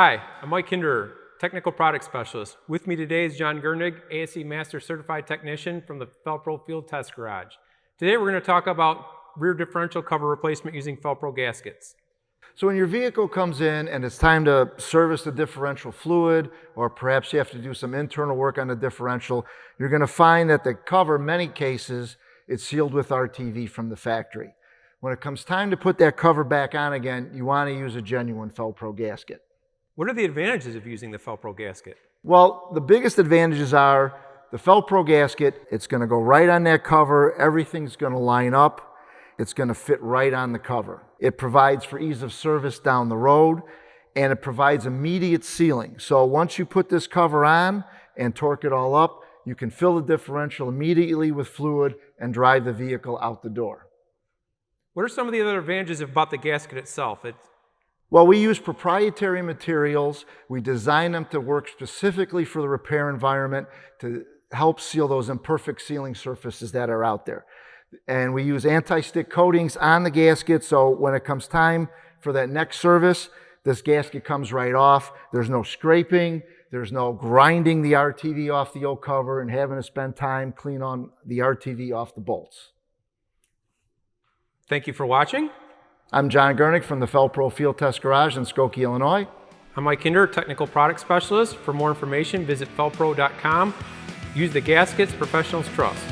Hi, I'm Mike Hinderer, Technical Product Specialist. With me today is John Gurnig, ASE Master Certified Technician from the Fel-Pro Field Test Garage. Today we're going to talk about rear differential cover replacement using Fel-Pro Gaskets. So when your vehicle comes in and it's time to service the differential fluid, or perhaps you have to do some internal work on the differential, you're going to find that the cover, in many cases, it's sealed with RTV from the factory. When it comes time to put that cover back on again, you want to use a genuine Fel-Pro gasket. What are the advantages of using the Fel-Pro gasket? Well, the biggest advantages are the Fel-Pro gasket, it's going to go right on that cover, everything's going to line up, it's going to fit right on the cover. It provides for ease of service down the road, and it provides immediate sealing. So once you put this cover on and torque it all up, you can fill the differential immediately with fluid and drive the vehicle out the door. What are some of the other advantages about the gasket itself? Well, we use proprietary materials. We design them to work specifically for the repair environment to help seal those imperfect sealing surfaces that are out there. And we use anti-stick coatings on the gasket, so when it comes time for that next service, this gasket comes right off. There's no scraping, there's no grinding the RTV off the old cover and having to spend time cleaning on the RTV off the bolts. Thank you for watching. I'm John Gurnig from the Fel-Pro Field Test Garage in Skokie, Illinois. I'm Mike Hinderer, Technical Product Specialist. For more information, visit felpro.com. Use the Gaskets Professionals Trust.